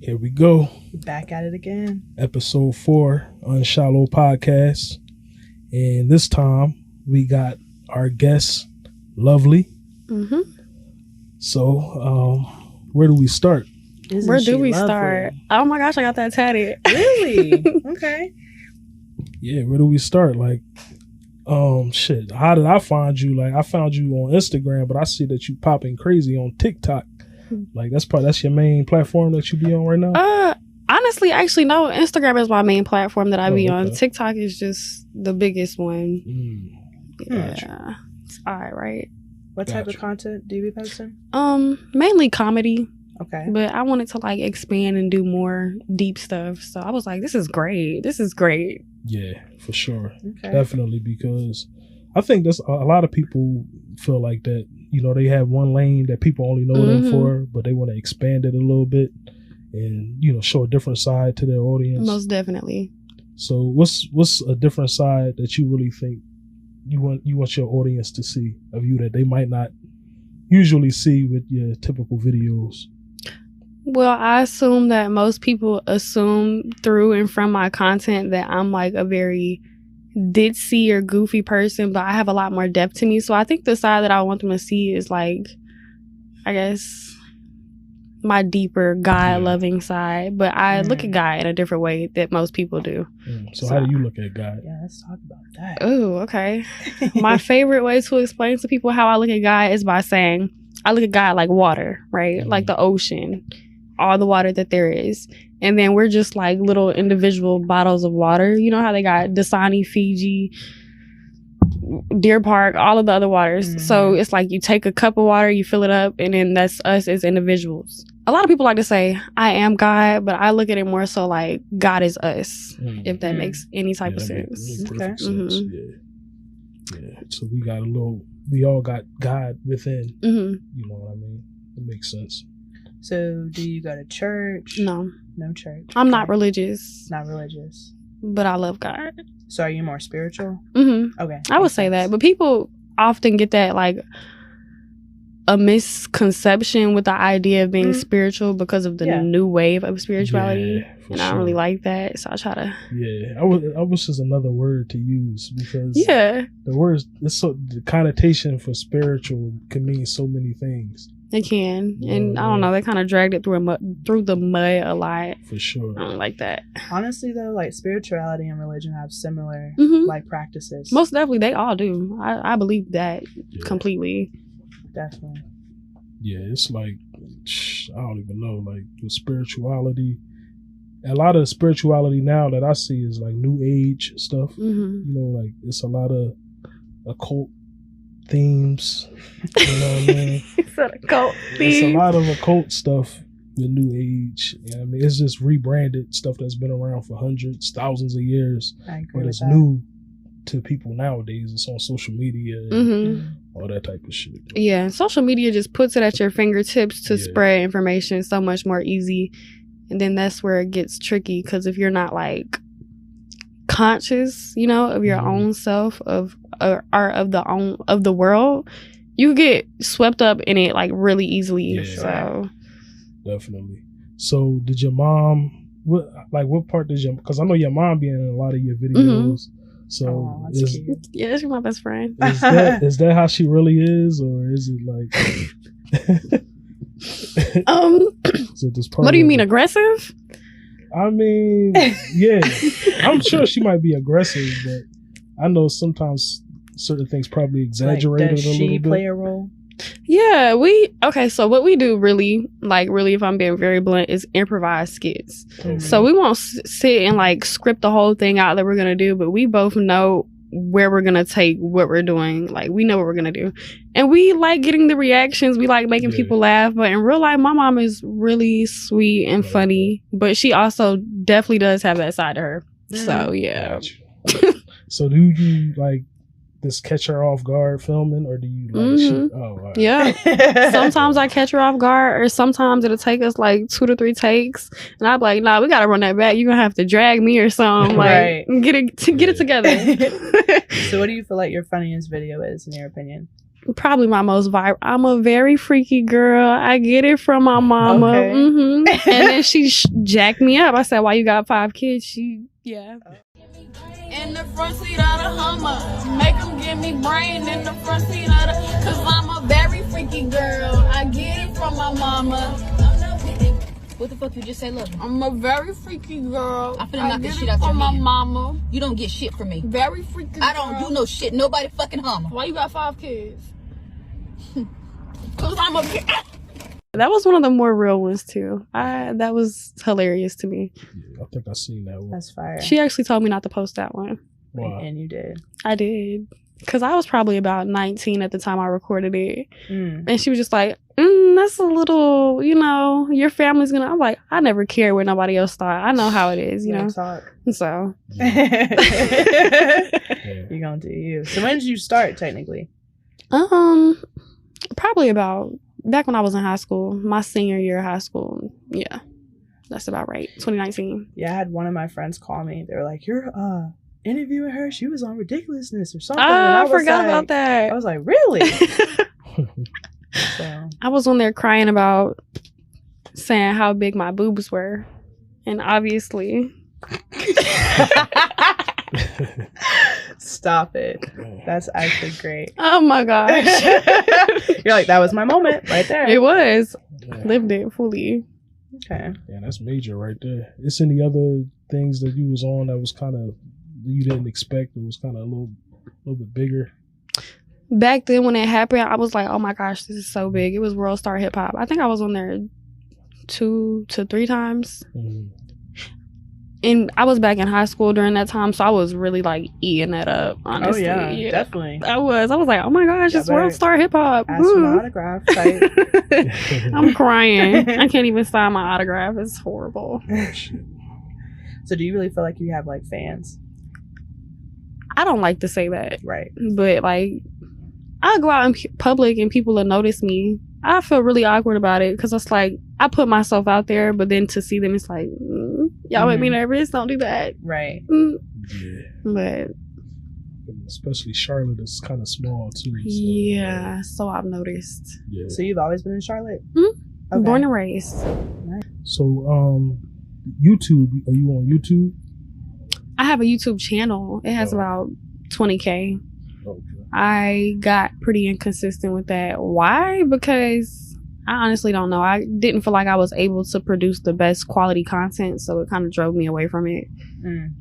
Here we go. Back at it again. Episode 4, Unshallowpodcast. And this time we got our guest, Luvly. Mm-hmm. So, where do we start? Where do we start? Oh my gosh, I got that tatted. Really? Okay. Yeah, where do we start? Like, shit. How did I find you? Like, I found you on Instagram, but I see that you popping crazy on TikTok. Like, that's your main platform that you be on right now? Honestly, actually, no. Instagram is my main platform that I be on. Okay. TikTok is just the biggest one. Yeah. Gotcha. It's all right. What type of content do you be posting? Mainly comedy. Okay. But I wanted to like expand and do more deep stuff. So I was like, this is great. Yeah, for sure. Okay. Definitely, because I think that's a lot of people feel like that. You know, they have one lane that people only know them for, but they want to expand it a little bit and, you know, show a different side to their audience. Most definitely. So what's a different side that you really think you want your audience to see of you that they might not usually see with your typical videos? Well, I assume that most people assume through and from my content that I'm like a very ditzy or goofy person, but I have a lot more depth to me. So I think the side that I want them to see is like, I guess, my deeper God-loving side. But I look at God in a different way that most people do. So how do you look at God? Yeah, let's talk about that. Oh, okay. My favorite way to explain to people how I look at God is by saying I look at God like water, right? Like the ocean, all the water that there is. And then we're just like little individual bottles of water. You know how they got Dasani, Fiji, Deer Park, all of the other waters. So it's like you take a cup of water, you fill it up, and then that's us as individuals. A lot of people like to say, I am God, but I look at it more so like God is us, if that makes any type of sense. Makes perfect sense. Yeah. So we all got God within. You know what I mean? It makes sense. So do you go to church? No church. I'm not religious. Not religious. But I love God. So are you more spiritual? Okay. I would say that. But people often get that like a misconception with the idea of being spiritual because of the new wave of spirituality. And I don't really like that. So I try to. Yeah. I wish there's another word to use because the word, the connotation for spiritual can mean so many things. They can. And I don't know, they kind of dragged it through the mud a lot. For sure. I don't like that. Honestly, though, like spirituality and religion have similar like practices. Most definitely, they all do. I believe that completely. Definitely. Yeah, it's like, I don't even know, like with spirituality. A lot of spirituality now that I see is like new age stuff. You know, like it's a lot of occult themes. You know what I mean? It's an occult theme. It's a lot of occult stuff with new age. You know what I mean? It's just rebranded stuff that's been around for hundreds, thousands of years. I agree but it's with that. new to people nowadays. It's on social media and all that type of shit. Yeah, social media just puts it at your fingertips to spread information so much more easy. And then that's where it gets tricky, because if you're not like conscious, you know, of your own self, of the world, you get swept up in it like really easily. Yeah, so definitely. So did your mom? What part did your? Because I know your mom be in a lot of your videos. So that's cute. Yeah, she's my best friend. Is that how she really is, or is it like? Is it this part what do you mean, aggressive? I mean, yeah, I'm sure she might be aggressive, but I know sometimes certain things probably exaggerated does a little bit. she play a role? Yeah, so what we do really, if I'm being very blunt, is improvise skits. So we won't sit and like script the whole thing out that we're gonna do, but we both know where we're gonna take what we're doing. Like, we know what we're gonna do, and we like getting the reactions. We like making people laugh. But in real life, my mom is really sweet and funny, but she also definitely does have that side to her. So yeah. So do you like just catch her off guard filming, or do you like shit? Oh, right. Yeah. Sometimes I catch her off guard, or sometimes it'll take us like 2 to 3 takes, and I'm like, nah, we gotta run that back. You're gonna have to drag me or something. Like, get it together. So what do you feel like your funniest video is, in your opinion? Probably my most viral. I'm a very freaky girl. I get it from my mama. Okay. And then she jacked me up. I said, "Why you got 5 kids?" Yeah. In the front seat of the Hummer, make them give me brain in the front seat of the, cause I'm a very freaky girl. I get it from my mama. What the fuck you just say, love? I'm a very freaky girl. I'm finna knock get this it shit out your from my hand. mama. You don't get shit from me. Very freaky I don't do no shit. Nobody fucking Hummer. Why you got 5 kids? Cause I'm a That was one of the more real ones too. That was hilarious to me. Yeah, I think I seen that one. That's fire. She actually told me not to post that one. Wow. And you did. I did. Because I was probably about 19 at the time I recorded it. And she was just like, that's a little, your family's gonna. I'm like, I never care what nobody else thought. I know how it is, you know. Talk. So. You're gonna do you. So when did you start technically? Probably about back when I was in high school, my senior year of high school. Yeah. That's about right. 2019. Yeah, I had one of my friends call me. They were like, "You're interviewing her. She was on Ridiculousness or something." I forgot about that. I was like, "Really?" So I was on there crying about saying how big my boobs were, and obviously. Stop it. That's actually great. Oh my gosh. You're like, that was my moment right there. It was. Yeah. Lived it fully. Okay. Yeah, that's major right there. It's any other things that you was on that was kind of you didn't expect? It was kind of a little bit bigger. Back then when it happened, I was like, oh my gosh, this is so big. It was World Star Hip Hop. I think I was on there 2 to 3 times. And I was back in high school during that time, so I was really like eating that up, honestly. Oh yeah, definitely. I was like, oh my gosh, it's World Star Hip Hop. Ask for an autograph. I'm crying. I can't even sign my autograph. It's horrible. So do you really feel like you have like fans? I don't like to say that. Right. But like, I go out in public and people will notice me. I feel really awkward about it because it's like I put myself out there, but then to see them, it's like, y'all make me nervous. Don't do that. Right. Yeah. But especially Charlotte is kind of small too. So, yeah, so I've noticed. Yeah. So you've always been in Charlotte? Okay. Born and raised. Nice. So YouTube, are you on YouTube? I have a YouTube channel. It has about 20K. Okay. I got pretty inconsistent with that. Why? Because I honestly don't know. I didn't feel like I was able to produce the best quality content, so it kind of drove me away from it. And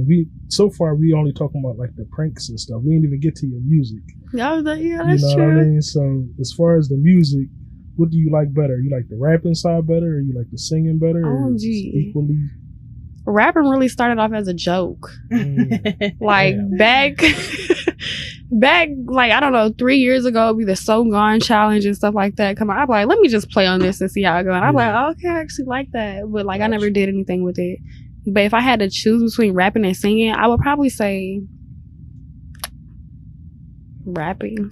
we so far we only talking about like the pranks and stuff. We didn't even get to your music. Yeah, that's you know true. What I mean? So as far as the music, what do you like better? You like the rapping side better, or you like the singing better, or equally? Rapping really started off as a joke. Like back like I don't know, 3 years ago it'd be the So Gone challenge and stuff like that. Come on, I'm like, let me just play on this and see how it goes. And I'm like, oh, okay, I actually like that, but like I never did anything with it. But if I had to choose between rapping and singing, I would probably say rapping.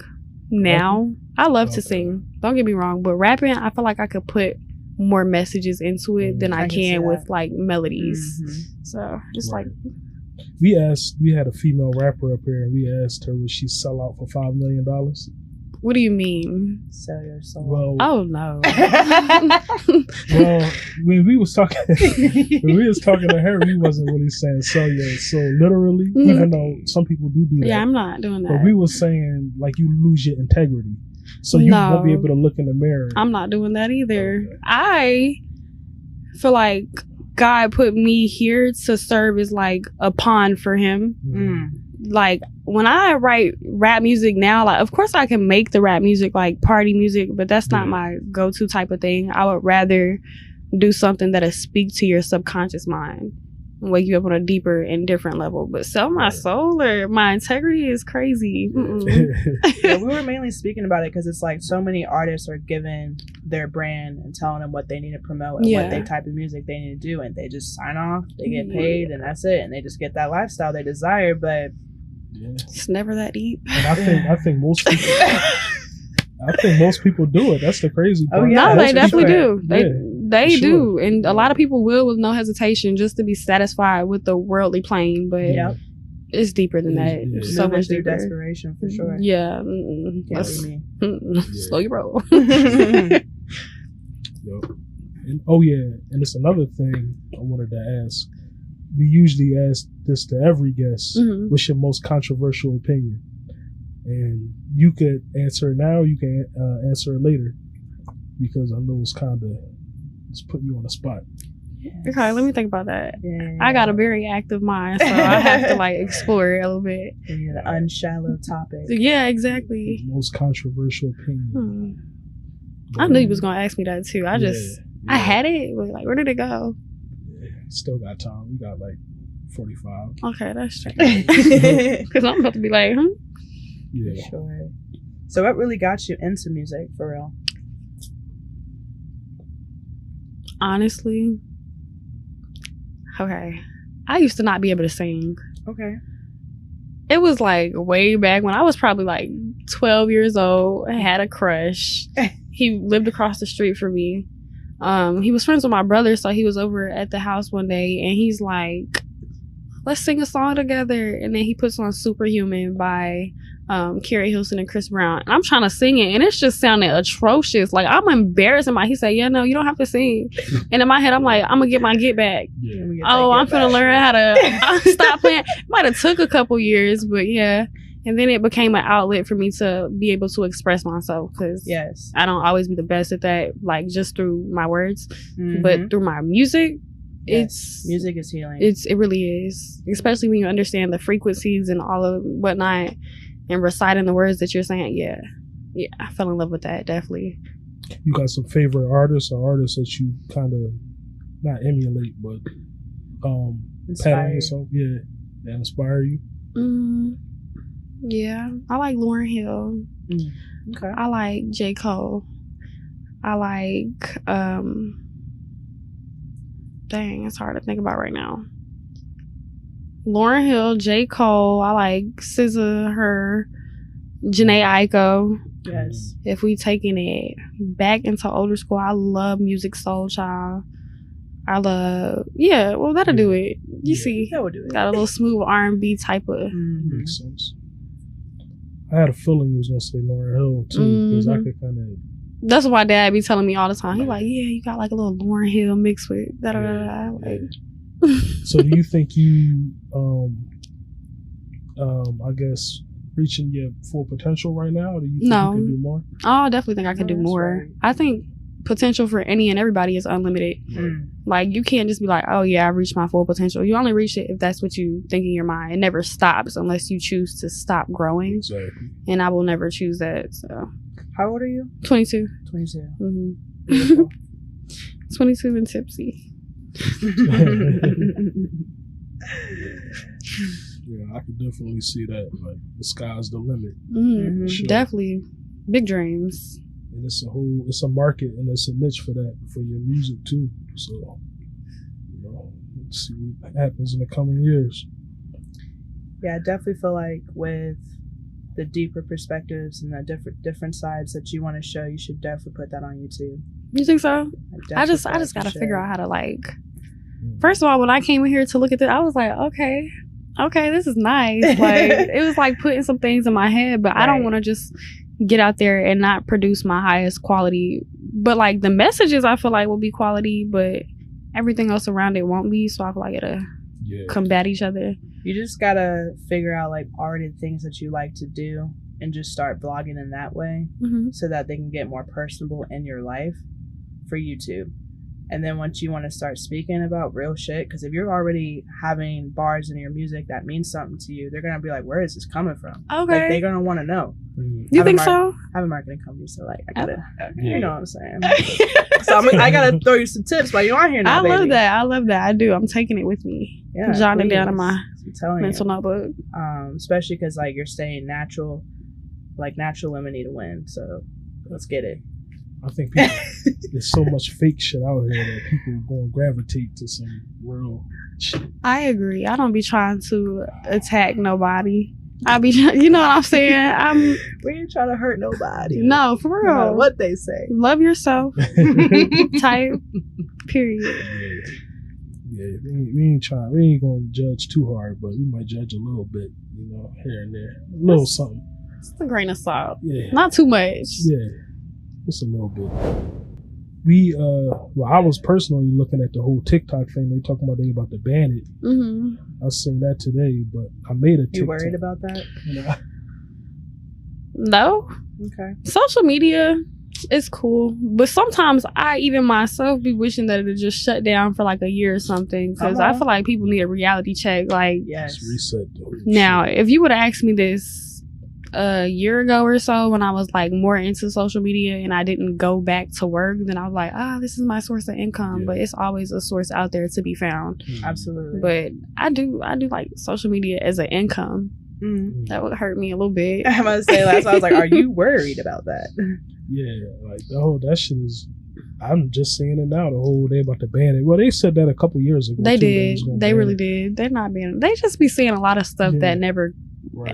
Now I love to sing, don't get me wrong, but rapping, I feel like I could put more messages into it than I can with like melodies. So it's like we had a female rapper up here and we asked her would she sell out for $5 million. What do you mean? Sell your soul. Well, oh no. Well, when we was talking to her, we wasn't really saying sell your soul literally, even though some people do that. Yeah, I'm not doing that. But we was saying like you lose your integrity. So you won't be able to look in the mirror. I'm not doing that either. Okay. I feel like God put me here to serve as like a pawn for him. Like when I write rap music now, like of course I can make the rap music like party music, but that's not my go-to type of thing. I would rather do something that'll speak to your subconscious mind and wake you up on a deeper and different level. But sell my soul or my integrity is crazy. Yeah, we were mainly speaking about it because it's like so many artists are given their brand and telling them what they need to promote and what they type of music they need to do, and they just sign off, they get paid, and that's it, and they just get that lifestyle they desire. But it's never that deep. And I think most people most people do it. That's the crazy part. Oh yeah, no, they definitely do. They sure. do, and a lot of people will with no hesitation just to be satisfied with the worldly plane. But It's deeper than that. Yeah. So much through deeper. Desperation for sure. Yeah. Can't be me. Slow your roll. Yo. And, oh yeah, and it's another thing I wanted to ask. We usually ask this to every guest. Mm-hmm. What's your most controversial opinion? And you could answer it now. You can answer it later, because I know it's putting you on the spot. Okay, let me think about that. Yeah. I got a very active mind, so I have to like explore it a little bit. The unshallow topic. Yeah, exactly. Most controversial opinion. I knew you was gonna ask me that too. I had it, but like, where did it go? Yeah, still got time. We got like 45. Okay, that's strange. Because I'm about to be like, Yeah. Sure. So what really got you into music, for real? Honestly, okay, I used to not be able to sing. Okay. It was like way back when I was probably like 12 years old. I had a crush. He lived across the street from me. He was friends with my brother, so he was over at the house one day, and he's like, let's sing a song together. And then he puts on Superhuman by Carrie Hilson and Chris Brown. And I'm trying to sing it, and it's just sounding atrocious. Like, I'm embarrassed. He said, yeah, no, you don't have to sing. And in my head, I'm like, I'm going to get my get back. Yeah. I'm finna learn how to stop playing. Might have took a couple years, but yeah. And then it became an outlet for me to be able to express myself, because yes, I don't always be the best at that, like just through my words, mm-hmm. but through my music, yes. Music is healing. It really is, especially when you understand the frequencies and all of whatnot, and reciting the words that you're saying. Yeah, I fell in love with that, definitely. You got some favorite artists or artists that you kind of not emulate, but pattern yourself, that inspire you? Yeah, I like Lauryn Hill. Okay. I like J. Cole. I like dang, it's hard to think about right now. Lauryn Hill, J. Cole. I like SZA, her, Jhené Aiko. Yes. If we taking it back into older school, I love Music Soul Child. I love, that'll do it. You see, that would do it. Got a little smooth R&B type of. Makes sense. I had a feeling you was gonna say Lauryn Hill too, because I could kind of. That's why Dad be telling me all the time. He's like, yeah, you got like a little Lauryn Hill mixed with da da da. Like. So do you think you, I guess, reaching your full potential right now, or do you think you can do more? Oh, I definitely think I can do more. Right. I think potential for any and everybody is unlimited. Like, you can't just be like, oh yeah, I reached my full potential. You only reach it if that's what you think in your mind. It never stops unless you choose to stop growing. Exactly. And I will never choose that. So. How old are you? 22. 22. Mm-hmm. Beautiful. 22 and tipsy. Yeah, I could definitely see that. Like, the sky's the limit. Mm-hmm. Sure. Definitely. Big dreams. And it's a market and it's a niche for that, for your music too. So, let's see what happens in the coming years. Yeah, I definitely feel like with the deeper perspectives and the different sides that you want to show, you should definitely put that on YouTube. You think so? I just gotta figure out how to First of all, when I came in here to look at this, I was like, okay, this is nice. Like, it was like putting some things in my head, but right. I don't want to just get out there and not produce my highest quality. But like, the messages I feel like will be quality, but everything else around it won't be. So I feel like it'll combat each other. You just gotta figure out like already the things that you like to do and just start vlogging in that way, so that they can get more personable in your life for YouTube. And then once you want to start speaking about real shit, because if you're already having bars in your music that means something to you, they're gonna be like, where is this coming from? Okay. Like, they're gonna want to know. You think so? I have a marketing company, so like, I gotta, you know what I'm saying? So I gotta throw you some tips while you're on here now, I love that. I do. I'm taking it with me. Yeah, jotting it down in my mental notebook. Especially because like you're staying natural. Like, natural women need to win, so let's get it. I think there's so much fake shit out here that people are going to gravitate to some real shit. I agree. I don't be trying to attack nobody. I be, you know what I'm saying? We ain't trying to hurt nobody. No, for real. No matter what they say. Love yourself. Type. Period. Yeah, we ain't gonna judge too hard, but we might judge a little bit, you know, here and there, a little something. It's a grain of salt. Yeah, not too much. Yeah, just a little bit. I was personally looking at the whole TikTok thing. They talking about to ban it. I seen that today, but I made a TikTok. You worried about that? No. Okay. Social media is cool, but sometimes I even myself be wishing that it just shut down for like a year or something, because I feel like people need a reality check. Like, yes, reset. Now, if you would have asked me this a year ago or so, when I was like more into social media and I didn't go back to work, then I was like, this is my source of income. But it's always a source out there to be found. Absolutely. But I do like social media as an income. That would hurt me a little bit. I'm gonna say last. I was like, are you worried about that? Yeah, like that shit is. I'm just seeing it now. The whole day about to ban it. Well, they said that a couple years ago. They did. They really did. They're not being. They just be seeing a lot of stuff that never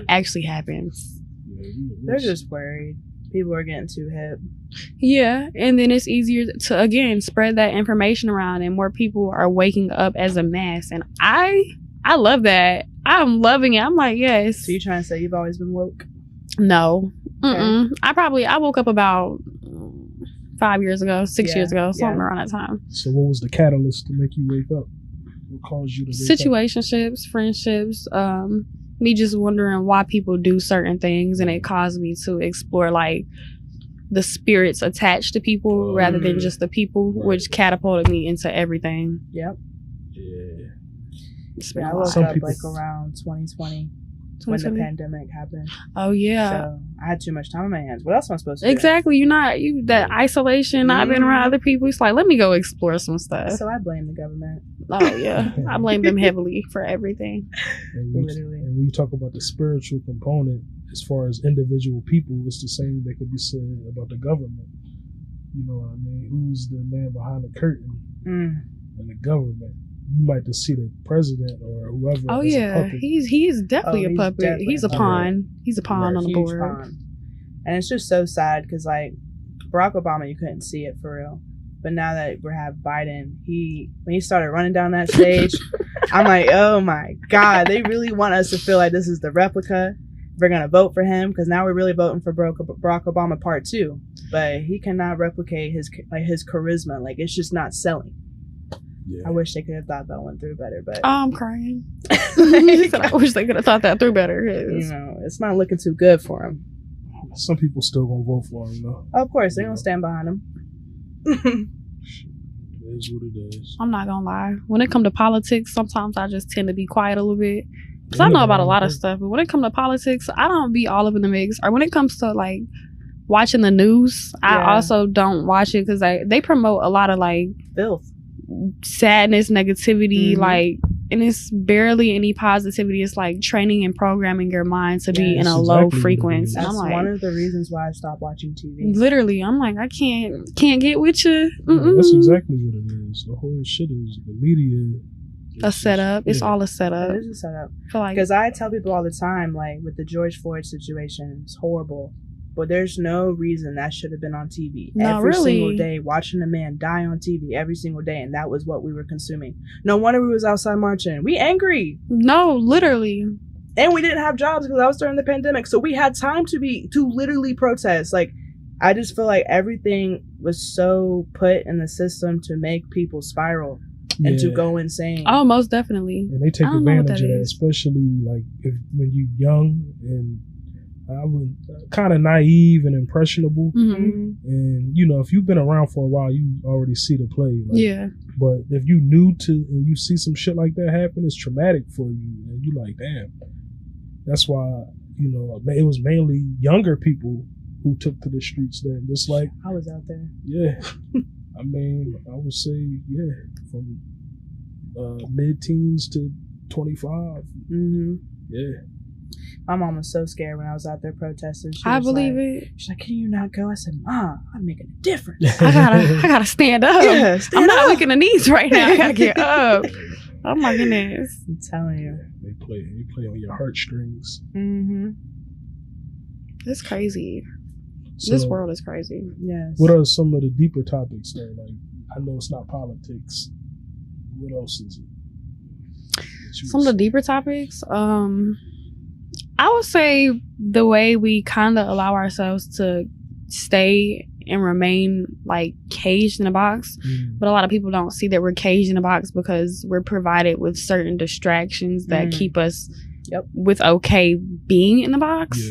actually happens. They're just worried. People are getting too hip. Yeah, and then it's easier to again spread that information around, and more people are waking up as a mass. And I love that. I'm loving it. I'm like, yes. So you trying to say you've always been woke? No. Okay. I woke up about 5 years ago, 6 years ago, something around that time. So what was the catalyst to make you wake up? What caused you to wake Situationships, friendships, me just wondering why people do certain things, and it caused me to explore like the spirits attached to people rather than just the people, which catapulted me into everything. Yep. Yeah, I woke up like around 2020 when the pandemic happened. Oh yeah. So I had too much time on my hands. What else am I supposed to do? Exactly. That isolation, not being around other people. It's like, let me go explore some stuff. So I blame the government. Oh yeah. I blame them heavily for everything. And when you talk about the spiritual component, as far as individual people, it's the same that could be said about the government. You know what I mean? Who's the man behind the curtain in the government? You might just see the president or whoever. Oh yeah, he is definitely a puppet. He's a pawn. He's a pawn on the board. Pawn. And it's just so sad because like Barack Obama, you couldn't see it for real. But now that we have Biden, when he started running down that stage, I'm like, oh my God, they really want us to feel like this is the replica. We're gonna vote for him because now we're really voting for Barack Obama Part 2. But he cannot replicate his charisma. Like it's just not selling. Yeah. I wish they could have thought that one through better, but I'm crying. I wish they could have thought that through better. You know, it's not looking too good for him. Some people still gonna vote for him, though. Of course, they're gonna stand behind him. It is what it is. I'm not gonna lie. When it comes to politics, sometimes I just tend to be quiet a little bit because I know about a lot of stuff. But when it comes to politics, I don't be all up in the mix. Or when it comes to like watching the news, I also don't watch it because they promote a lot of like filth, sadness, negativity, like, and it's barely any positivity. It's like training and programming your mind to be in a low frequency. That's I'm like, one of the reasons why I stopped watching TV. Literally, I'm like, I can't get with you. Yeah, that's exactly what it is. The whole shit is the media. A setup. It's all a setup. It is a setup. Because I tell people all the time, like with the George Floyd situation, it's horrible. But there's no reason that should have been on TV every single day, watching a man die on TV every single day, and that was what we were consuming. No wonder we was outside marching. We angry. No, literally. And we didn't have jobs because I was during the pandemic, so we had time to literally protest. Like, I just feel like everything was so put in the system to make people spiral and to go insane. Oh, most definitely. And they take advantage of that, especially like when you're young and I was kind of naive and impressionable, and you know, if you've been around for a while, you already see the play. Like, but if you new to and you see some shit like that happen, it's traumatic for you, and you like, damn. That's why, you know, it was mainly younger people who took to the streets then. Just like I was out there. Yeah, I mean, I would say from mid-teens to 25. Yeah. My mom was so scared when I was out there protesting. I believe it. She's like, "Can you not go?" I said, "Mom, I'm making a difference. I gotta stand up. I'm not looking at knees right now. I gotta get up." Oh my goodness! I'm telling you, they play on your heartstrings. It's crazy. So, this world is crazy. Yes. What are some of the deeper topics though? Like, I know it's not politics. What else is it? Some of the deeper topics, I would say the way we kind of allow ourselves to stay and remain like caged in a box, but a lot of people don't see that we're caged in a box because we're provided with certain distractions that keep us with okay being in the box.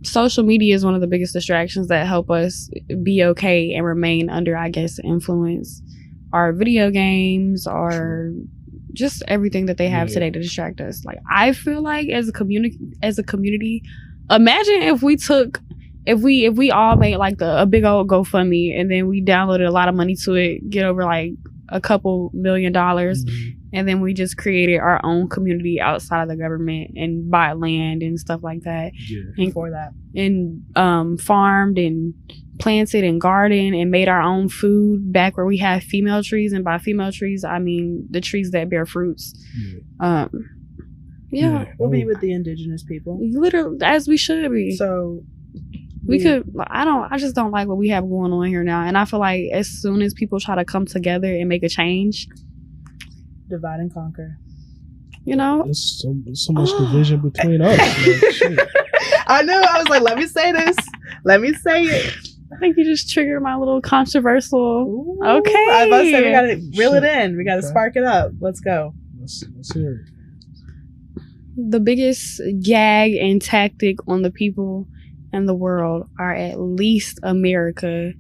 Social media is one of the biggest distractions that help us be okay and remain under, I guess, influence. Our video games are just everything that they have today to distract us. Like, I feel like as a community, imagine if we all made like a big old GoFundMe and then we downloaded a lot of money to it, get over like a couple $1 million, and then we just created our own community outside of the government and buy land and stuff like that. And for that, and farmed and planted and gardened and made our own food back where we have female trees, and by female trees I mean the trees that bear fruits. We'll be with the indigenous people, literally, as we should be. So we could, I just don't like what we have going on here now, and I feel like as soon as people try to come together and make a change, divide and conquer, you know, there's so much division between us. Like, shit. I know, I was like, let me say this, let me say it. I think you just triggered my little controversial. Ooh, okay, I was about to say, we gotta reel it in, we gotta spark it up. Let's go. Let's hear it. The biggest gag and tactic on the people and the world, or at least America,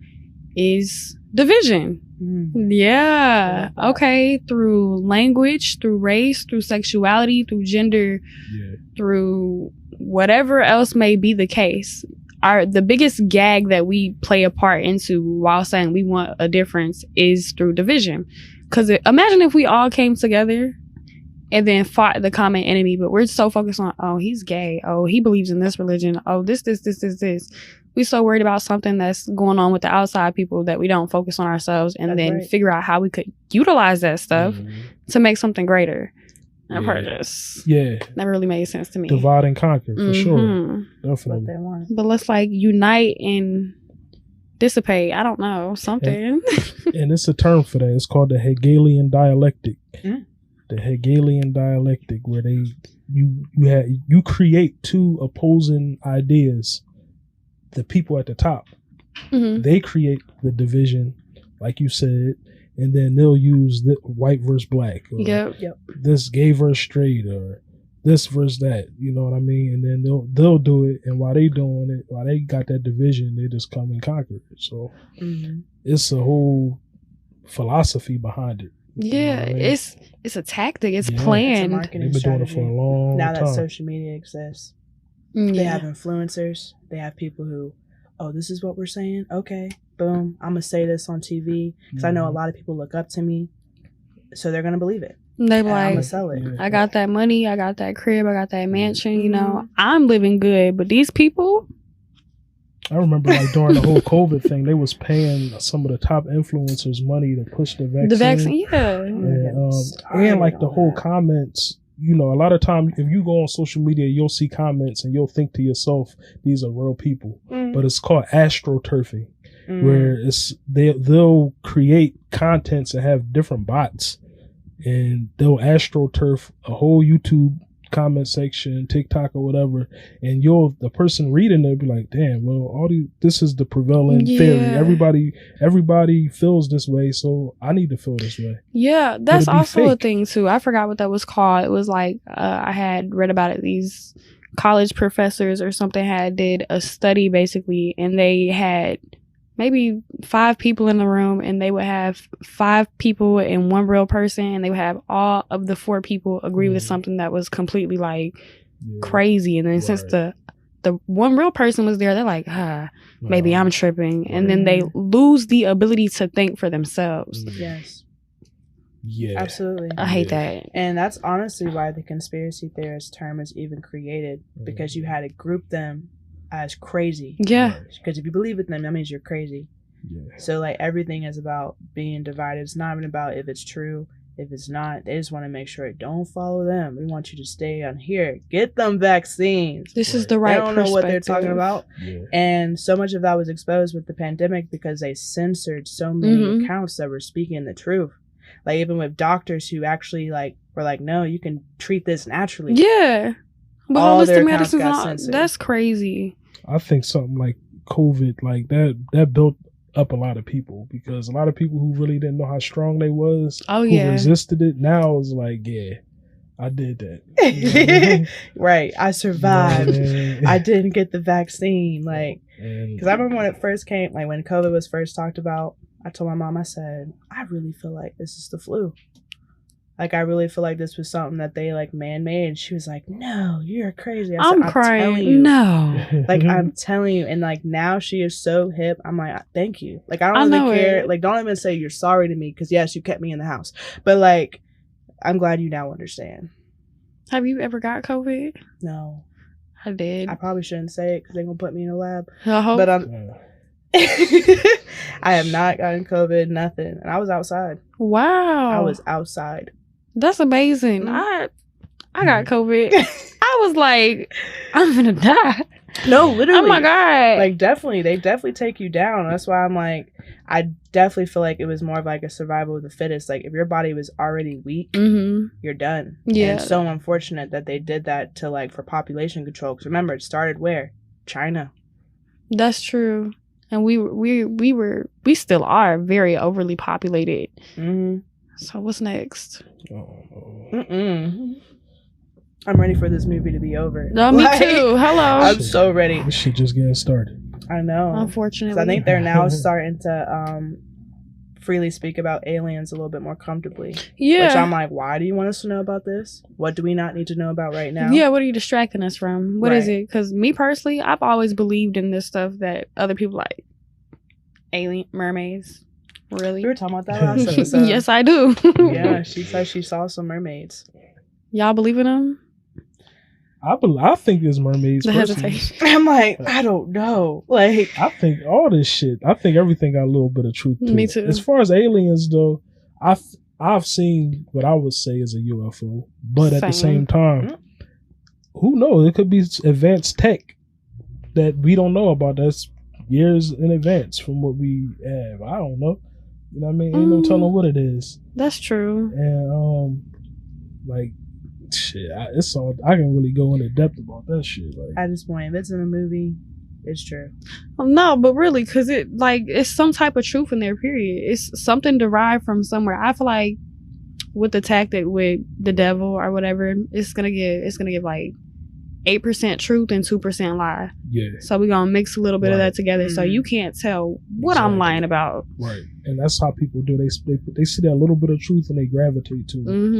is division. Okay, through language, through race, through sexuality, through gender, through whatever else may be the case. The biggest gag that we play a part into while saying we want a difference is through division. Because imagine if we all came together and then fought the common enemy, but we're so focused on, oh, he's gay, oh, he believes in this religion, oh, this. We're so worried about something that's going on with the outside people that we don't focus on ourselves and then figure out how we could utilize that stuff to make something greater. And purchase. Never really made sense to me. Divide and conquer, for sure. Definitely. What they want. But let's like unite and dissipate. I don't know, something. And it's a term for that. It's called the Hegelian dialectic. The Hegelian dialectic, where you create two opposing ideas. The people at the top, they create the division, like you said, and then they'll use the white versus black, or this gay versus straight, or this versus that. You know what I mean? And then they'll do it, and while they doing it, while they got that division, they just come and conquer it. So it's a whole philosophy behind it. Yeah, I mean? It's a tactic. It's planned. It's a marketing They've been doing it for a long time. Now that social media exists, they have influencers. They have people who, oh, this is what we're saying. Okay, boom. I'm gonna say this on TV because I know a lot of people look up to me, so they're gonna believe it. They like, I'm gonna sell it. I got that money. I got that crib. I got that mansion. You know, I'm living good. But these people. I remember like during the whole COVID thing, they was paying some of the top influencers money to push the vaccine. The vaccine, and like the whole comments, you know, a lot of times if you go on social media, you'll see comments and you'll think to yourself, these are real people. But it's called astroturfing, where they'll create contents and have different bots, and they'll astroturf a whole YouTube comment section, TikTok or whatever, and the person reading it be like, damn, well, this is the prevailing theory. Everybody feels this way, so I need to feel this way. Yeah, that's also a thing too. I forgot what that was called. It was like I had read about it. These college professors or something did a study basically, and they had maybe 5 people in the room, and they would have 5 people and 1 real person, and they would have all of the 4 people agree with something that was completely like crazy, and then since the 1 real person was there, they're like, maybe I'm tripping, and then they lose the ability to think for themselves. Yes. Yeah, absolutely. I hate that. And that's honestly why the conspiracy theorist term is even created, because you had to group them as crazy. Yeah. Because if you believe in them, that means you're crazy. Yeah. So like everything is about being divided. It's not even about if it's true, if it's not. They just want to make sure it don't follow them. We want you to stay on here. Get them vaccines. This is the right perspective. They don't know what they're talking about. Yeah. And so much of that was exposed with the pandemic because they censored so many accounts that were speaking the truth. Like even with doctors who actually like were like, no, you can treat this naturally. Yeah. But All their holistic accounts medicine, got censored. that's crazy. I think something like COVID, like that built up a lot of people, because a lot of people who really didn't know how strong they was, Oh, who yeah. resisted it, now is like, yeah, I did that. Right. I survived. Yeah. I didn't get the vaccine. Like, And because I remember when it first came, like when COVID was first talked about, I told my mom, I said, I really feel like this is the flu. Like, I really feel like this was something that they like man-made. And she was like, no, you're crazy. I said, I'm crying. telling you. No. Like, I'm telling you. And like, now she is so hip. I'm like, thank you. Like, I don't know even care. it. Like, don't even say you're sorry to me. Because yes, you kept me in the house. But like, I'm glad you now understand. Have you ever got COVID? No. I did. I probably shouldn't say it because they're going to put me in a lab. I hope. But Yeah. I have not gotten COVID, nothing. And I was outside. Wow. I was outside. That's amazing. Mhm. I got COVID. I was like, I'm gonna die. No, literally. Oh my God. Like, definitely. They definitely take you down. That's why I'm like, I definitely feel like it was more of like a survival of the fittest. Like, if your body was already weak, you're done. Yeah. And it's so unfortunate that they did that to like for population control. Because remember, it started where? China. That's true. And we still are very overly populated. Mm-hmm. So what's next? I'm ready for this movie to be over. No, me Like, too. Hello. I'm so ready. This shit just getting started. I know. Unfortunately. 'Cause I think they're now starting to freely speak about aliens a little bit more comfortably. Yeah. Which I'm like, why do you want us to know about this? What do we not need to know about right now? Yeah, what are you distracting us from? What is Right. it? Because me personally, I've always believed in this stuff that other people like. Alien mermaids. Really? We were talking about that last episode. Yes, I do. Yeah, she said she saw some mermaids. Y'all believe in them? I think there's mermaids. The personally. hesitation. I'm like, I don't know. Like, I think all this shit. I think everything got a little bit of truth to Me it. too. As far as aliens, though, I've seen what I would say is a UFO, but at the Same. same time, who knows? It could be advanced tech that we don't know about. That's years in advance from what we have. I don't know. You know what I mean? Ain't no telling what it is. That's true. And like, shit, it's all I can really go into depth about that shit. Like, at this point, if it's in a movie, it's true. No, but really, because it's some type of truth in there, period. It's something derived from somewhere. I feel like with the tactic with the devil or whatever, it's gonna give like 8% truth and 2% lie. yeah, So we're gonna mix a little bit of Right. that together, so Mhm. you can't tell what I'm Exactly. lying about. right. And that's how people do. They see that little bit of truth and they gravitate to it. Mm-hmm.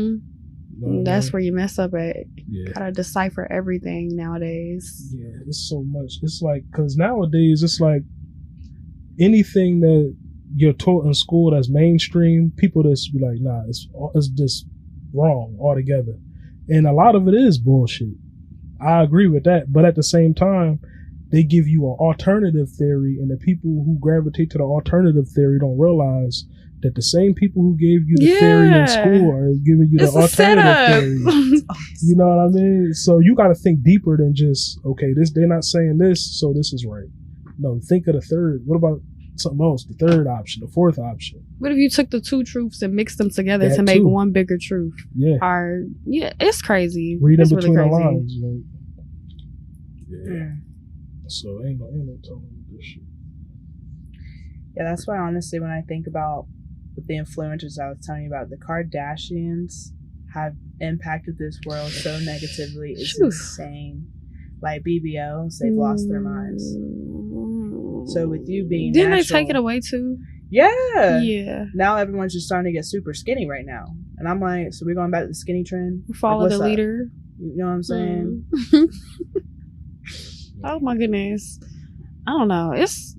You know what That's I mean? where you mess up at. Yeah. Gotta decipher everything nowadays. Yeah, it's so much. It's like, because nowadays it's like anything that you're taught in school that's mainstream, people just be like, nah, it's just wrong altogether. And a lot of it is bullshit. I agree with that. But at the same time, they give you an alternative theory, and the people who gravitate to the alternative theory don't realize that the same people who gave you the theory in Yeah. school are giving you It's the a alternative setup. theory. You know what I mean? So you got to think deeper than just, okay, they're not saying this, so this is right. No, think of the third. What about something else? The third option, the fourth option. What if you took the two truths and mixed them together That to make too. one bigger truth? Yeah. Or yeah, it's crazy. Read in It's between really the crazy. lines. Like, yeah. Mm. So ain't no telling with this shit. Yeah, that's why honestly, when I think about the influencers I was telling you about, the Kardashians have impacted this world so negatively. It's Phew. insane. Like BBLs, they've lost their minds. So with you being Didn't natural, they take it away too? Yeah. Yeah. Now everyone's just starting to get super skinny right now. And I'm like, so we're going back to the skinny trend? Follow Like, the what's up? leader. You know what I'm saying? Oh my goodness. I don't know. It's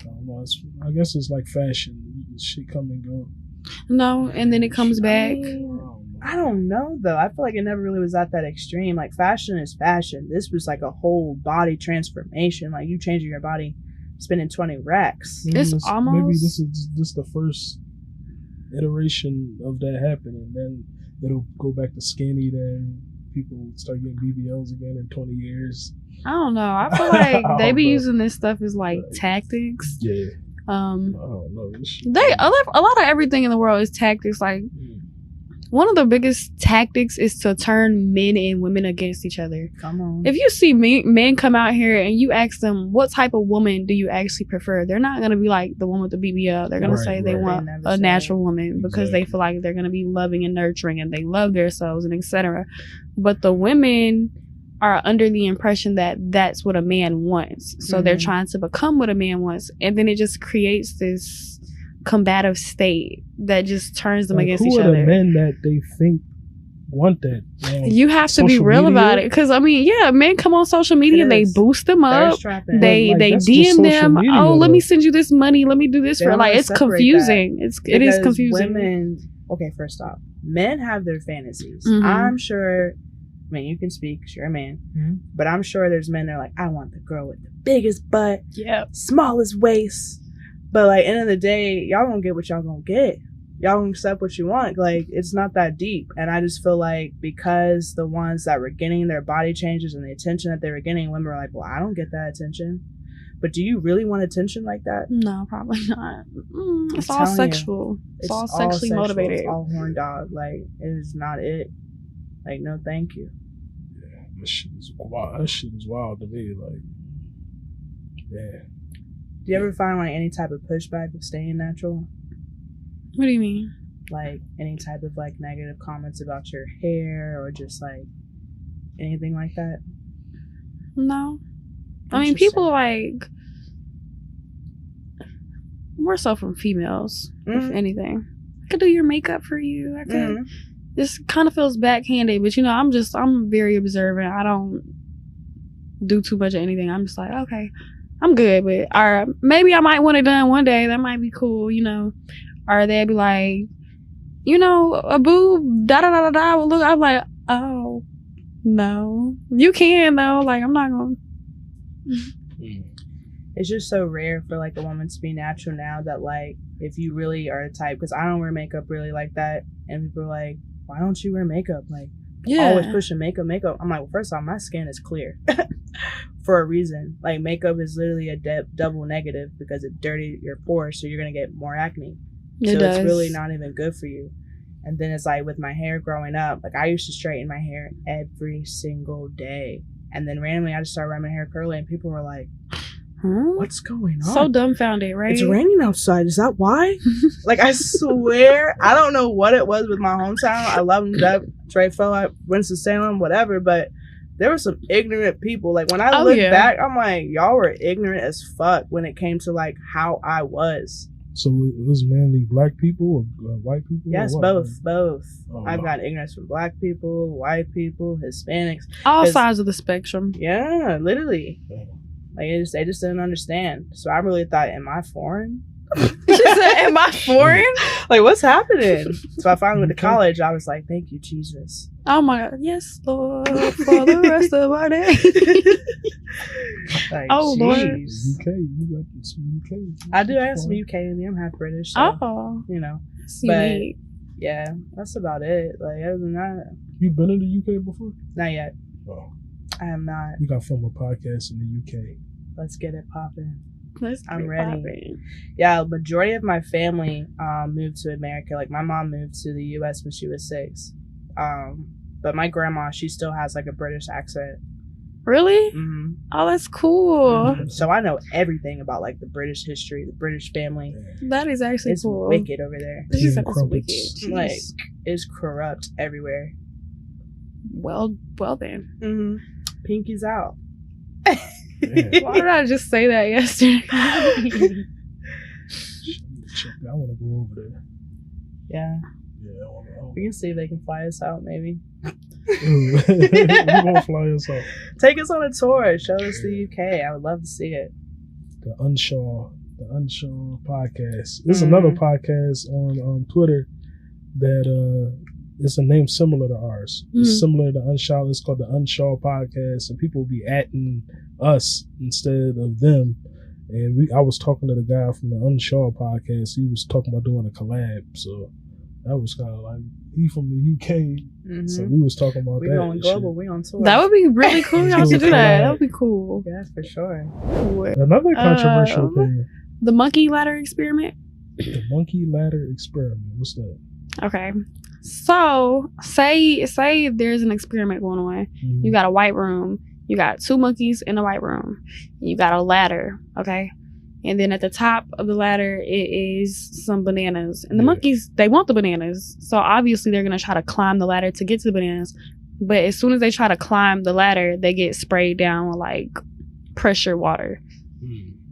I don't know. I guess it's like fashion. Shit come and go. no, and then it comes back. I don't know though. I feel like it never really was at that extreme. Like fashion is fashion. This was like a whole body transformation. Like you changing your body, spending 20 racks. It's maybe almost- this is just the first iteration of that happening. Then it'll go back to skinny. Then people start getting BBLs again in 20 years. I don't know. I feel like I they don't be know. using this stuff as like tactics. Yeah. I Um don't know. This shit- a lot of everything in the world is tactics. Like one of the biggest tactics is to turn men and women against each other. Come on. If you see men come out here and you ask them, what type of woman do you actually prefer? They're not going to be like the one with the BBL. They're going to say they want a natural woman because they feel like they're going to be loving and nurturing and they love themselves and etc. But the women are under the impression that that's what a man wants. So they're trying to become what a man wants. And then it just creates this combative state that just turns them against each other. Who are the men that they think want that? You have to be real about it, because I mean, yeah, men come on social media and they boost them up. They DM them. Oh, let me send you this money. Let me do this for like. It's confusing. It is confusing. Women. Okay, first off, men have their fantasies. I'm sure. I mean, you can speak, 'cause you're a man, but I'm sure there's men that are like, I want the girl with the biggest butt, smallest waist. But like, end of the day, y'all gonna get what y'all gonna get. Y'all gonna accept what you want. Like, it's not that deep. And I just feel like because the ones that were getting their body changes and the attention that they were getting, women were like, well, I don't get that attention. But do you really want attention like that? No, probably not. It's all sexual. It's all sexually motivated. It's all horn dog. Like, it is not it. Like, no, thank you. Yeah, that shit is wild. That shit is wild to me. Like, yeah. Do you ever find like any type of pushback of staying natural? What do you mean? Like any type of like negative comments about your hair or just like anything like that? No. I mean, people like more so from females, if anything. I could do your makeup for you. I could. This kind of feels backhanded, but you know, I'm very observant. I don't do too much of anything. I'm just like, okay, I'm good, but maybe I might want it done one day. That might be cool, you know. Or they'd be like, you know, a boob, da da da da da. Look, I'm like, oh, no, you can though. Like, I'm not gonna. It's just so rare for like a woman to be natural now that like if you really are the type, because I don't wear makeup really like that, and people are like, why don't you wear makeup? Like, always pushing makeup. I'm like, well, first off, my skin is clear. For a reason. Like, makeup is literally a double negative because it dirties your pores, so you're gonna get more acne. It's really not even good for you. And then it's like with my hair growing up, like I used to straighten my hair every single day, and then randomly I just started wearing my hair curly, and people were like, what's going on? So dumbfounded, right? It's raining outside. Is that why? Like, I swear, I don't know what it was with my hometown. I love that Trey fell out, Winston-Salem, whatever, but there were some ignorant people. Like, when I look back, I'm like, y'all were ignorant as fuck when it came to, like, how I was. So it was mainly black people or white people? Yes, both. Oh, I've got ignorance from black people, white people, Hispanics. All sides of the spectrum. Yeah, literally. Like, they just didn't understand. So I really thought, am I foreign? She said, am I foreign? Like, what's happening? So I finally went to college. I was like, thank you, Jesus. Oh my God. Yes, Lord, for the rest of our day. Like, oh, geez. Lord. UK, you got some UK. I do have some UK in me. I'm half British. So, you know. But, yeah, that's about it. Like, other than that. You been in the UK before? Not yet. Oh. I am not. We got to film a podcast in the UK. Let's get it popping. I'm ready. Yeah, majority of my family moved to America. Like, my mom moved to the US when she was 6. But my grandma, she still has like a British accent. Really? Mm-hmm. Oh, that's cool. Mm-hmm. So I know everything about like the British history, the British family. That is actually it's cool. It's wicked over there. This is wicked. Like, it's corrupt everywhere. Well then. Mm-hmm. Pinky's out. Why did I just say that yesterday? I want to go over there. Yeah. Yeah, we can see if they can fly us out, maybe. We're gonna fly us out. Take us on a tour. Show us the UK. I would love to see it. The Unshallowpodcast. There's another podcast on Twitter that it's a name similar to ours. It's similar to Unshallow. It's called the UnshallowPodcast, and people will be atting us instead of them. And I was talking to the guy from the UnshallowPodcast. He was talking about doing a collab, so that was kind of like, he from the UK, so we was talking about we that. We going global. We on tour. That would be really cool. Y'all should do that. That would be cool. Yeah, for sure. Another controversial thing. The monkey ladder experiment. The monkey ladder experiment. What's that? Okay. So say there's an experiment going on. Mm-hmm. You got a white room. You got 2 monkeys in the white room. You got a ladder, okay? And then at the top of the ladder, it is some bananas. And the monkeys, they want the bananas. So obviously they're going to try to climb the ladder to get to the bananas. But as soon as they try to climb the ladder, they get sprayed down with like pressure water.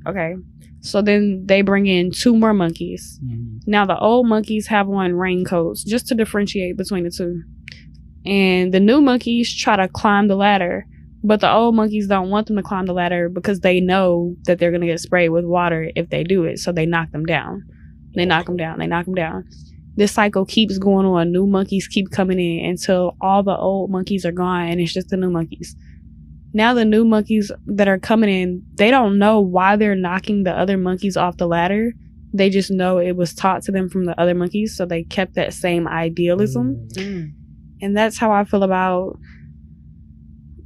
Okay. So then they bring in 2 more monkeys. Now the old monkeys have on raincoats just to differentiate between the 2. And the new monkeys try to climb the ladder. But the old monkeys don't want them to climb the ladder because they know that they're going to get sprayed with water if they do it. So they knock them down. They knock them down. They knock them down. This cycle keeps going on. New monkeys keep coming in until all the old monkeys are gone and it's just the new monkeys. Now the new monkeys that are coming in, they don't know why they're knocking the other monkeys off the ladder. They just know it was taught to them from the other monkeys. So they kept that same idealism. And that's how I feel about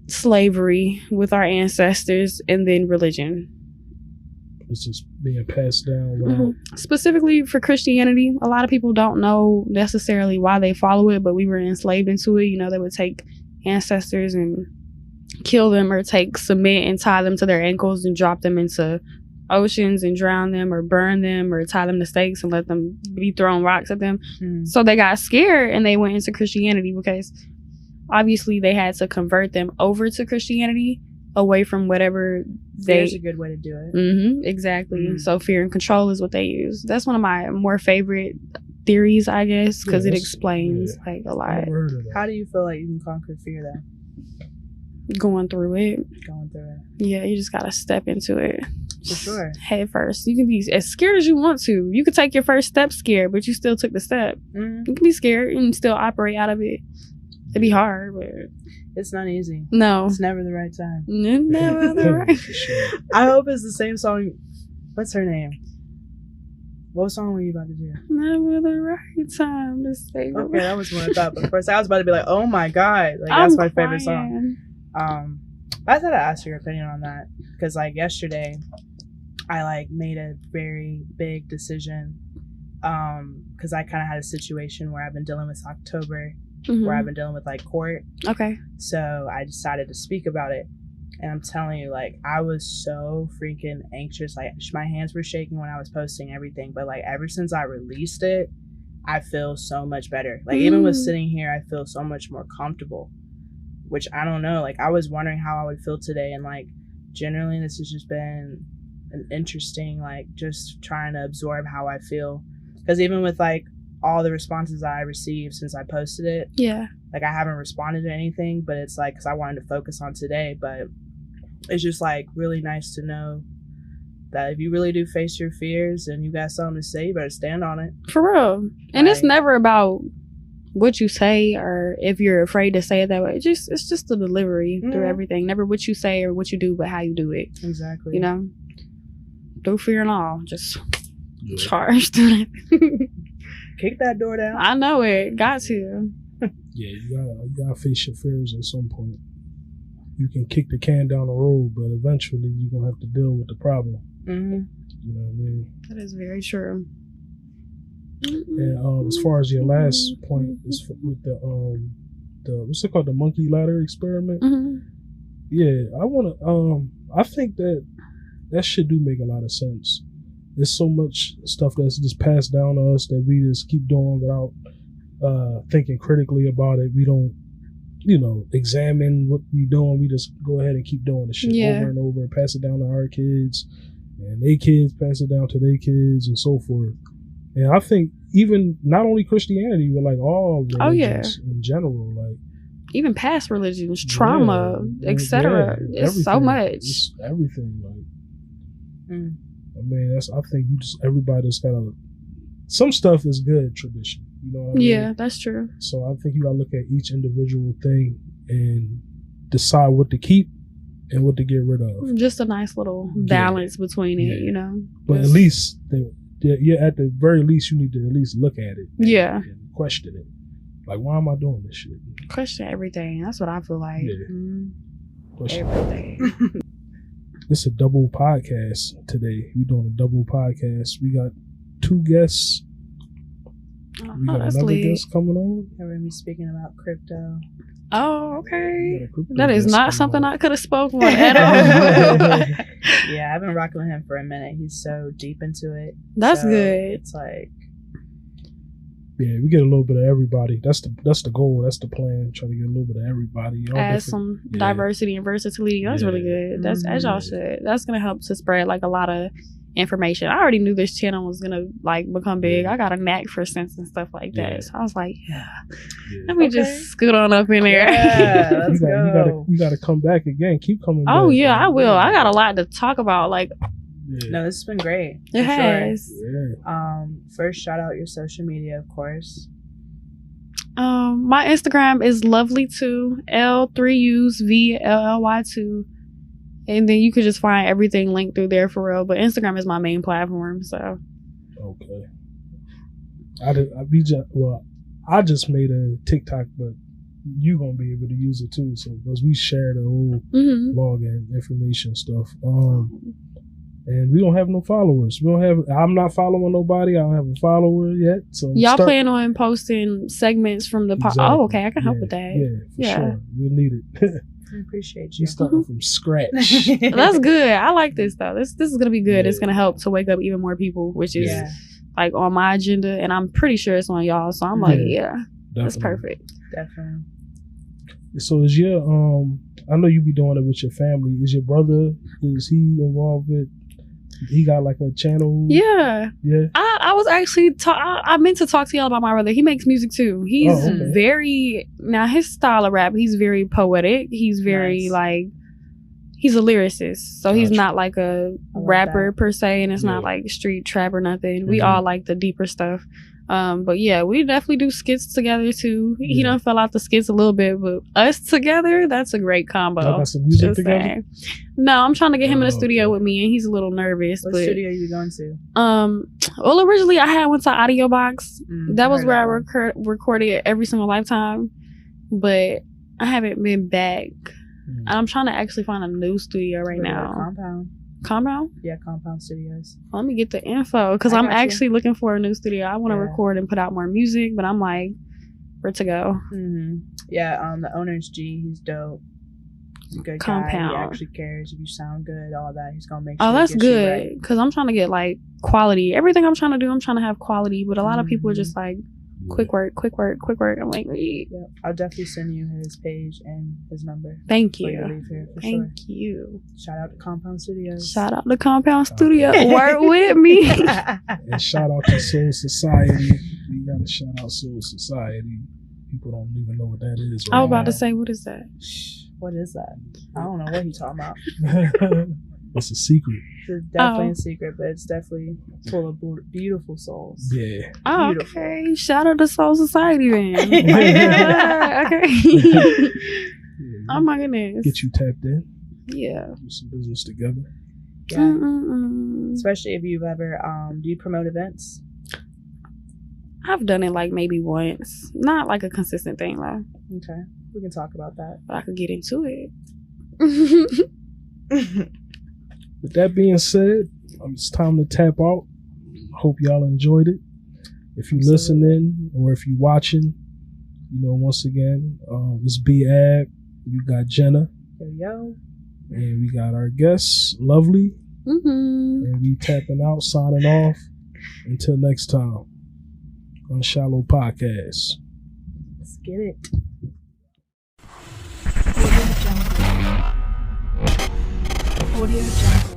slavery with our ancestors and then religion. It's just being passed down. Specifically for Christianity, a lot of people don't know necessarily why they follow it, but we were enslaved into it. You know, they would take ancestors and kill them, or take cement and tie them to their ankles and drop them into oceans and drown them, or burn them, or tie them to stakes and let them be thrown rocks at them. So they got scared and they went into Christianity because obviously they had to convert them over to Christianity, away from whatever Fear's a good way to do it. Exactly. So fear and control is what they use. That's one of my more favorite theories, I guess, because it explains like a lot. How do you feel like you can conquer fear though? Going through it. Yeah, you just gotta step into it. For sure. Head first. You can be as scared as you want to. You could take your first step scared, but you still took the step. You can be scared and still operate out of it. It'd be hard, but it's not easy. No. It's never the right time. Never the right. I hope it's the same song. What's her name? What song were you about to do? Never the right time to say. Okay, that was what I thought. But first, I was about to be like, "Oh my god!" Like that's my favorite song. I thought I'd ask your opinion on that because, like, yesterday, I like made a very big decision. Because I kind of had a situation where I've been dealing with October, where I've been dealing with like court. Okay. So I decided to speak about it. And I'm telling you, like, I was so freaking anxious. Like, my hands were shaking when I was posting everything. But, like, ever since I released it, I feel so much better. Like, even with sitting here, I feel so much more comfortable. Which, I don't know. Like, I was wondering how I would feel today. And, like, generally, this has just been an interesting, like, just trying to absorb how I feel. Because even with, like, all the responses I received since I posted it. Yeah. Like, I haven't responded to anything. But it's, like, because I wanted to focus on today. But it's just like really nice to know that if you really do face your fears and you got something to say, you better stand on it. For real. And it's never about what you say or if you're afraid to say it that way. It's just the delivery through everything. Never what you say or what you do, but how you do it. Exactly. You know? Through fear and all. Just charge through it. Kick that door down. I know it. Got to. Yeah, you gotta face your fears at some point. You can kick the can down the road, but eventually you're going to have to deal with the problem. You know what I mean? That is very true. And as far as your last point is with the what's it called, the monkey ladder experiment? Yeah, I think that shit do make a lot of sense. There's so much stuff that's just passed down to us that we just keep doing without thinking critically about it. We don't, examine what we doing. We just go ahead and keep doing the shit over and over, pass it down to our kids, and their kids pass it down to their kids, and so forth. And I think even not only Christianity, but like all religions in general, like even past religions, trauma, etc. It's so much. It's everything. Like, I mean, I think everybody just gotta. Some stuff is good tradition. You know what I mean? Yeah, that's true. So I think you gotta look at each individual thing and decide what to keep and what to get rid of. Just a nice little balance between it, But at least, at the very least, you need to at least look at it. And question it. Like, why am I doing this shit? Question everything. That's what I feel like. Yeah. Question everything. It's a double podcast today. We're doing a double podcast. We got 2 guests. We got another guest coming on. We're going to be speaking about crypto. Oh, okay. That is not something I could have spoken on at all. Yeah, I've been rocking with him for a minute. He's so deep into it. That's good. It's like, yeah, we get a little bit of everybody. That's the goal. That's the plan. Try to get a little bit of everybody. Add some diversity and versatility. That's really good. That's as y'all should. That's gonna help to spread like a lot of information. I already knew this channel was gonna like become big. I got a knack for sense and stuff like that. So I was like, let me just scoot on up in there. Yeah, let's go. You gotta come back again. Keep coming back. Oh yeah, I will. I got a lot to talk about. Like, no, this has been great. It has. Sure. First, shout out your social media, of course. My Instagram is Luvly2, L3UsVLLY2. And then you could just find everything linked through there for real. But Instagram is my main platform, so. Okay. I just made a TikTok, but you gonna be able to use it too. So because we share the whole login information stuff. And we don't have no followers. I'm not following nobody. I don't have a follower yet. So y'all plan on posting segments from the Oh, okay. I can help with that. Yeah, for sure. We'll need it. I appreciate you. We're starting from scratch. That's good. I like this though. This is gonna be good. It's gonna help to wake up even more people, which is like on my agenda, and I'm pretty sure it's on y'all. So I'm like, that's perfect. Definitely. So is your I know you be doing it with your family. Is your brother? Is he involved with? He got like a channel. Yeah. I was actually I meant to talk to y'all about my brother. He makes music too. He's very now his style of rap. He's very poetic. He's very like he's a lyricist. So he's not like a rapper per se, and it's not like street trap or nothing. We all like the deeper stuff. But yeah, we definitely do skits together too. He done fell out the skits a little bit, but us together, that's a great combo. Y'all got some music together? No, I'm trying to get him in the studio with me, and he's a little nervous. What studio are you going to? Well, originally I went to Audio Box. That was where I recorded every single Lifetime, but I haven't been back. I'm trying to actually find a new studio right now. Compound? Yeah, Compound Studios. Let me get the info because I'm actually looking for a new studio. I want to record and put out more music, but I'm like, where to go? Yeah, the owner's G. He's dope. He's a good guy. He actually cares if you sound good, all that. He's gonna make sure. Oh, that's good because I'm trying to get like quality. Everything I'm trying to do, I'm trying to have quality. But a lot of people are just like, quick work. I'm like, I'll definitely send you his page and his number. Thank you. Thank you. Shout out to Compound Studios. Shout out to Compound Studio. Work with me. And shout out to Soul Society. You gotta shout out Soul Society. People don't even know what that is. I was about to say, what is that? What is that? I don't know what he's talking about. It's a secret. It's definitely a secret, but it's definitely full of beautiful souls. Yeah. Oh, okay. Shout out to Soul Society then. Okay. Oh my goodness. Get you tapped in. Yeah. Do some business together. Yeah. Especially if you've ever do you promote events? I've done it like maybe once. Not like a consistent thing though. Okay. We can talk about that. But I could get into it. With that being said, it's time to tap out. Hope y'all enjoyed it. If you're listening or if you're watching, once again, it's B-Ab. You got Jenna. Yo. And we got our guests, Luvly. And we tapping out, signing off. Until next time. Unshallowpodcast. Let's get it. Audio Jungle.